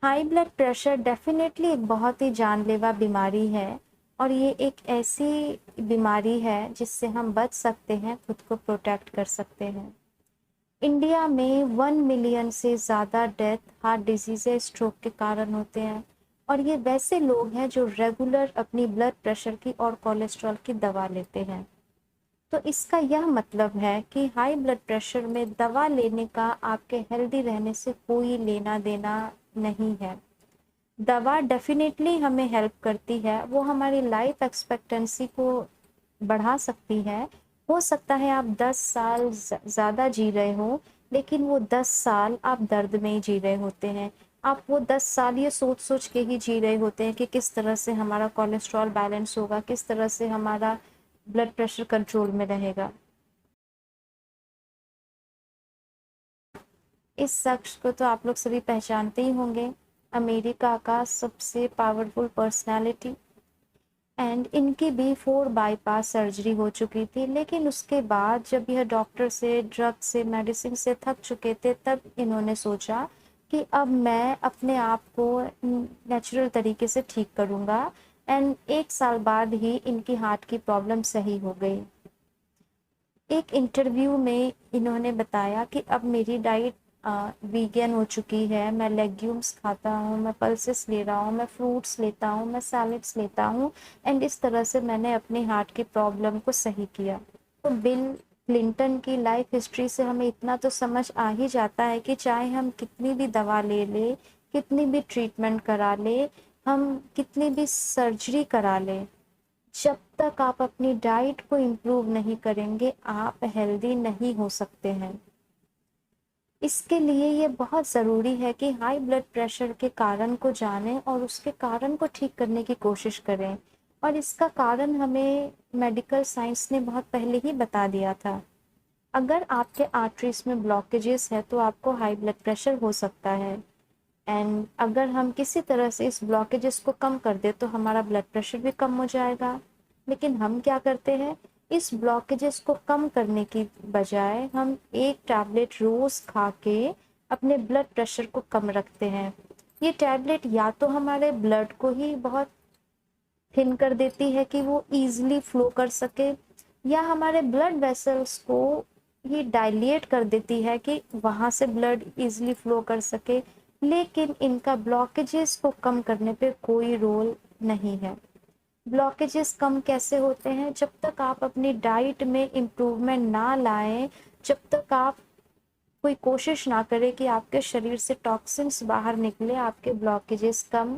High blood pressure definitely एक बहुत ही जानलेवा बीमारी है और ये एक ऐसी बीमारी है जिससे हम बच सकते हैं, खुद को प्रोटेक्ट कर सकते हैं। इंडिया में 1 मिलियन से ज़्यादा डेथ हार्ट डिजीज़ या स्ट्रोक के कारण होते हैं और ये वैसे लोग हैं जो रेगुलर अपनी ब्लड प्रेशर की और कोलेस्ट्रॉल की दवा लेते हैं। तो इसका यह मतलब है कि हाई ब्लड प्रेशर में दवा लेने का आपके हेल्दी रहने से कोई लेना देना नहीं है। दवा डेफिनेटली हमें हेल्प करती है, वो हमारी लाइफ एक्सपेक्टेंसी को बढ़ा सकती है। हो सकता है आप 10 साल ज़्यादा जी रहे हो, लेकिन वो 10 साल आप दर्द में ही जी रहे होते हैं। आप वो 10 साल ये सोच सोच के ही जी रहे होते हैं कि किस तरह से हमारा कोलेस्ट्रॉल बैलेंस होगा, किस तरह से हमारा ब्लड प्रेशर कंट्रोल में रहेगा। इस शख्स को तो आप लोग सभी पहचानते ही होंगे, अमेरिका का सबसे पावरफुल पर्सनालिटी। एंड इनकी भी 4 बाईपास सर्जरी हो चुकी थी, लेकिन उसके बाद जब यह डॉक्टर से, ड्रग से, मेडिसिन से थक चुके थे, तब इन्होंने सोचा कि अब मैं अपने आप को नेचुरल तरीके से ठीक करूँगा। एंड 1 साल बाद ही इनकी हार्ट की प्रॉब्लम सही हो गई। एक इंटरव्यू में इन्होंने बताया कि अब मेरी डाइट वीगन हो चुकी है, मैं लेग्यूम्स खाता हूँ, मैं पल्सेस ले रहा हूँ, मैं फ्रूट्स लेता हूँ, मैं सैलड्स लेता हूँ एंड इस तरह से मैंने अपनी हार्ट की प्रॉब्लम को सही किया। तो बिल क्लिंटन की लाइफ हिस्ट्री से हमें इतना तो समझ आ ही जाता है कि चाहे हम कितनी भी दवा ले ले, कितनी भी ट्रीटमेंट करा ले, हम कितनी भी सर्जरी करा ले, जब तक आप अपनी डाइट को इम्प्रूव नहीं करेंगे, आप हेल्दी नहीं हो सकते हैं। इसके लिए ये बहुत ज़रूरी है कि हाई ब्लड प्रेशर के कारण को जानें और उसके कारण को ठीक करने की कोशिश करें। और इसका कारण हमें मेडिकल साइंस ने बहुत पहले ही बता दिया था। अगर आपके आर्टरीज में ब्लॉकेजेस है तो आपको हाई ब्लड प्रेशर हो सकता है। एंड अगर हम किसी तरह से इस ब्लॉकेजेस को कम कर दे तो हमारा ब्लड प्रेशर भी कम हो जाएगा। लेकिन हम क्या करते हैं, इस ब्लॉकेजेस को कम करने की बजाय हम एक टैबलेट रोज खा के अपने ब्लड प्रेशर को कम रखते हैं। ये टैबलेट या तो हमारे ब्लड को ही बहुत थिन कर देती है कि वो इजीली फ्लो कर सके, या हमारे ब्लड वेसल्स को ही डायलेट कर देती है कि वहां से ब्लड इजीली फ्लो कर सके। लेकिन इनका ब्लॉकेजेस को कम करने पे कोई रोल नहीं है। ब्लॉकेजेस कम कैसे होते हैं, जब तक आप अपनी डाइट में इम्प्रूवमेंट ना लाएं, जब तक आप कोई कोशिश ना करें कि आपके शरीर से टॉक्सिन्स बाहर निकले, आपके ब्लॉकेजेस कम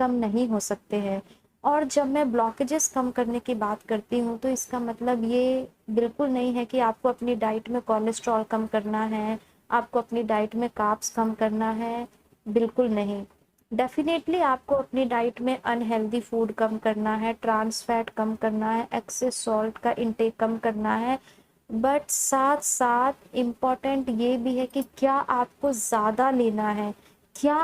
कम नहीं हो सकते हैं। और जब मैं ब्लॉकेजेस कम करने की बात करती हूँ तो इसका मतलब ये बिल्कुल नहीं है कि आपको अपनी डाइट में कोलेस्ट्रॉल कम करना है, आपको अपनी डाइट में कार्ब्स कम करना है, बिल्कुल नहीं। डेफिनेटली आपको अपनी डाइट में अनहेल्दी फूड कम करना है, ट्रांस फैट कम करना है, एक्सेस सॉल्ट का इंटेक कम करना है। बट साथ साथ इम्पॉर्टेंट ये भी है कि क्या आपको ज़्यादा लेना है, क्या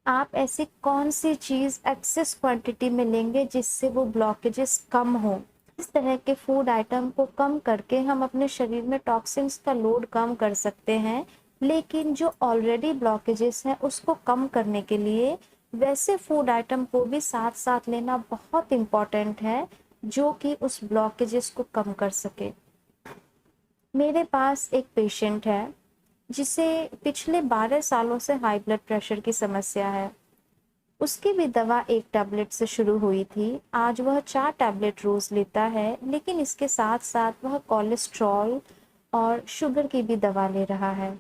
आप ऐसी कौन सी चीज़ एक्सेस क्वांटिटी में लेंगे जिससे वो ब्लॉकेजेस कम हो। इस तरह के फूड आइटम को कम करके हम अपने शरीर में टॉक्सिन्स का लोड कम कर सकते हैं। लेकिन जो ऑलरेडी ब्लॉकेजेस हैं उसको कम करने के लिए वैसे फूड आइटम को भी साथ साथ लेना बहुत इम्पॉर्टेंट है जो कि उस ब्लॉकेजेस को कम कर सके। मेरे पास एक पेशेंट है जिसे पिछले 12 सालों से हाई ब्लड प्रेशर की समस्या है। उसकी भी दवा एक टैबलेट से शुरू हुई थी, आज वह 4 टैबलेट रोज लेता है, लेकिन इसके साथ साथ वह कोलेस्ट्रॉल और शुगर की भी दवा ले रहा है।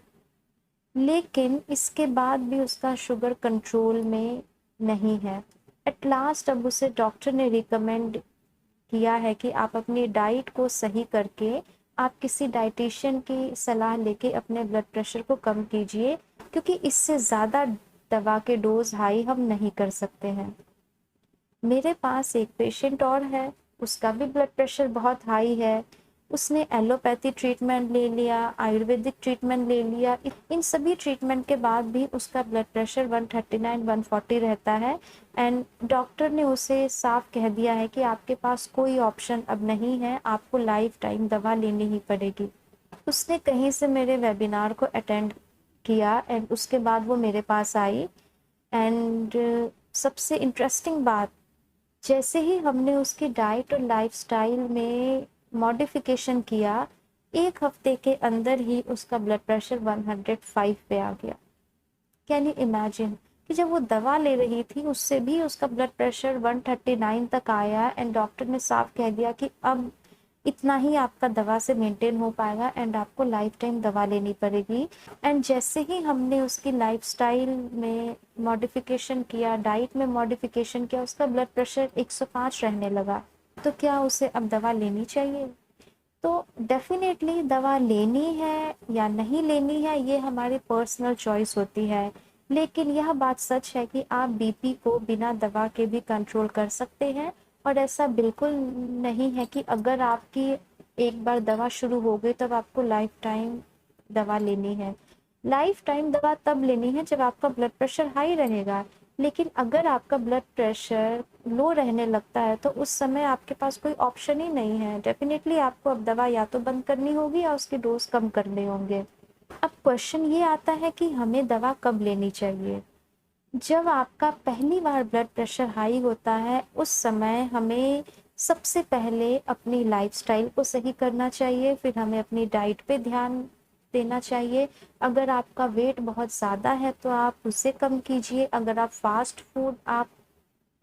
लेकिन इसके बाद भी उसका शुगर कंट्रोल में नहीं है। एट लास्ट अब उसे डॉक्टर ने रिकमेंड किया है कि आप अपनी डाइट को सही करके आप किसी डाइटिशियन की सलाह लेके अपने ब्लड प्रेशर को कम कीजिए, क्योंकि इससे ज़्यादा दवा के डोज हाई हम नहीं कर सकते हैं। मेरे पास एक पेशेंट और है, उसका भी ब्लड प्रेशर बहुत हाई है। उसने एलोपैथी ट्रीटमेंट ले लिया, आयुर्वेदिक ट्रीटमेंट ले लिया, इन सभी ट्रीटमेंट के बाद भी उसका ब्लड प्रेशर 139 140 रहता है। एंड डॉक्टर ने उसे साफ कह दिया है कि आपके पास कोई ऑप्शन अब नहीं है, आपको लाइफ टाइम दवा लेनी ही पड़ेगी। उसने कहीं से मेरे वेबिनार को अटेंड किया एंड उसके बाद वो मेरे पास आई। एंड सबसे इंटरेस्टिंग बात, जैसे ही हमने उसकी डाइट और लाइफस्टाइल में मॉडिफिकेशन किया, 1 हफ्ते के अंदर ही उसका ब्लड प्रेशर 105 पे आ गया। कैन यू इमेजिन कि जब वो दवा ले रही थी उससे भी उसका ब्लड प्रेशर 139 तक आया एंड डॉक्टर ने साफ कह दिया कि अब इतना ही आपका दवा से मेंटेन हो पाएगा एंड आपको लाइफ टाइम दवा लेनी पड़ेगी। एंड जैसे ही हमने उसकी लाइफस्टाइल में मॉडिफिकेशन किया, डाइट में मॉडिफिकेशन किया, उसका ब्लड प्रेशर 105 रहने लगा। तो क्या उसे अब दवा लेनी चाहिए? तो डेफिनेटली दवा लेनी है या नहीं लेनी है ये हमारी पर्सनल चॉइस होती है, लेकिन यह बात सच है कि आप बीपी को बिना दवा के भी कंट्रोल कर सकते हैं। और ऐसा बिल्कुल नहीं है कि अगर आपकी एक बार दवा शुरू हो गई तब आपको लाइफ टाइम दवा लेनी है। लाइफ टाइम दवा तब लेनी है जब आपका ब्लड प्रेशर हाई रहेगा, लेकिन अगर आपका ब्लड प्रेशर लो रहने लगता है तो उस समय आपके पास कोई ऑप्शन ही नहीं है। डेफिनेटली आपको अब दवा या तो बंद करनी होगी या उसके डोज कम करने होंगे। अब क्वेश्चन ये आता है कि हमें दवा कब लेनी चाहिए? जब आपका पहली बार ब्लड प्रेशर हाई होता है उस समय हमें सबसे पहले अपनी लाइफस्टाइल को सही करना चाहिए, फिर हमें अपनी डाइट पे ध्यान देना चाहिए। अगर आपका वेट बहुत ज़्यादा है तो आप उसे कम कीजिए। अगर आप फास्ट फूड आप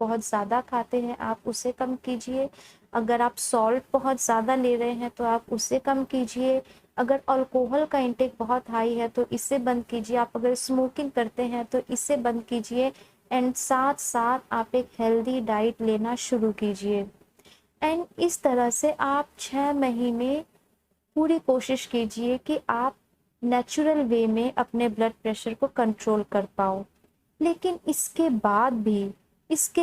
बहुत ज़्यादा खाते हैं आप उसे कम कीजिए। अगर आप सॉल्ट बहुत ज़्यादा ले रहे हैं तो आप उसे कम कीजिए। अगर अल्कोहल का इंटेक बहुत हाई है तो इसे बंद कीजिए। आप अगर स्मोकिंग करते हैं तो इसे बंद कीजिए। एंड साथ साथ आप एक हेल्दी डाइट लेना शुरू कीजिए। एंड इस तरह से आप 6 महीने पूरी कोशिश कीजिए कि आप नेचुरल वे में अपने ब्लड प्रेशर को कंट्रोल कर पाओ। लेकिन इसके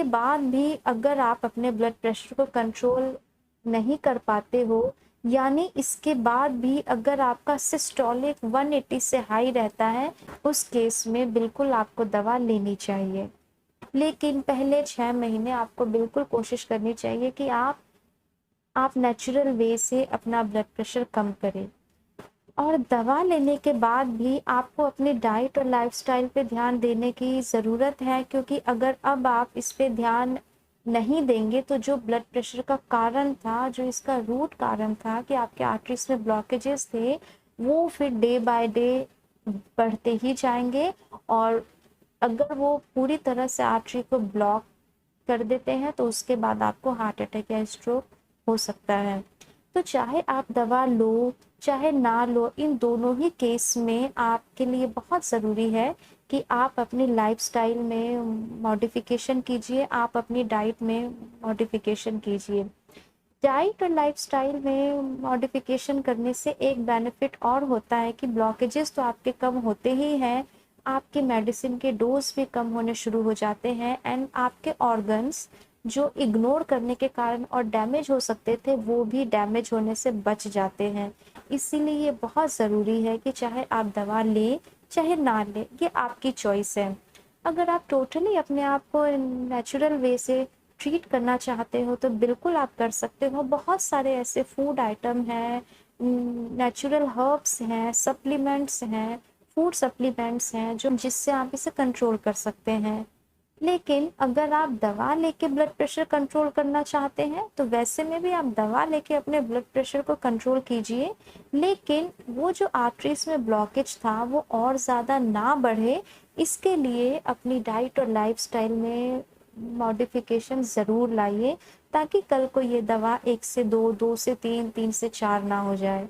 बाद भी अगर आप अपने ब्लड प्रेशर को कंट्रोल नहीं कर पाते हो, यानी इसके बाद भी अगर आपका सिस्टोलिक 180 से हाई रहता है, उस केस में बिल्कुल आपको दवा लेनी चाहिए। लेकिन पहले 6 महीने आपको बिल्कुल कोशिश करनी चाहिए कि आप नेचुरल वे से अपना ब्लड प्रेशर कम करें। और दवा लेने के बाद भी आपको अपनी डाइट और लाइफस्टाइल पे ध्यान देने की ज़रूरत है, क्योंकि अगर अब आप इस पे ध्यान नहीं देंगे तो जो ब्लड प्रेशर का कारण था, जो इसका रूट कारण था कि आपके आर्टरीज में ब्लॉकेजेस थे, वो फिर डे बाय डे बढ़ते ही जाएंगे। और अगर वो पूरी तरह से आर्टरी को ब्लॉक कर देते हैं तो उसके बाद आपको हार्ट अटैक या स्ट्रोक हो सकता है। तो चाहे आप दवा लो चाहे ना लो, इन दोनों ही केस में आपके लिए बहुत ज़रूरी है कि आप अपनी लाइफस्टाइल में मॉडिफिकेशन कीजिए, आप अपनी डाइट में मॉडिफिकेशन कीजिए। डाइट और लाइफस्टाइल में मॉडिफिकेशन करने से एक बेनिफिट और होता है कि ब्लॉकेजेस तो आपके कम होते ही हैं, आपके मेडिसिन के डोज भी कम होने शुरू हो जाते हैं एंड आपके ऑर्गन्स जो इग्नोर करने के कारण और डैमेज हो सकते थे वो भी डैमेज होने से बच जाते हैं। इसीलिए ये बहुत ज़रूरी है कि चाहे आप दवा लें चाहे ना लें, ये आपकी चॉइस है। अगर आप टोटली अपने आप को नेचुरल वे से ट्रीट करना चाहते हो तो बिल्कुल आप कर सकते हो। बहुत सारे ऐसे फूड आइटम हैं, नेचुरल हर्ब्स हैं, सप्लीमेंट्स हैं, फूड सप्लीमेंट्स हैं जो जिससे आप इसे कंट्रोल कर सकते हैं। लेकिन अगर आप दवा लेके ब्लड प्रेशर कंट्रोल करना चाहते हैं तो वैसे में भी आप दवा लेके अपने ब्लड प्रेशर को कंट्रोल कीजिए, लेकिन वो जो आर्टरीज में ब्लॉकेज था वो और ज़्यादा ना बढ़े, इसके लिए अपनी डाइट और लाइफस्टाइल में मॉडिफिकेशन ज़रूर लाइए, ताकि कल को ये दवा 1 से 2, 2 से 3, 3 से 4 ना हो जाए।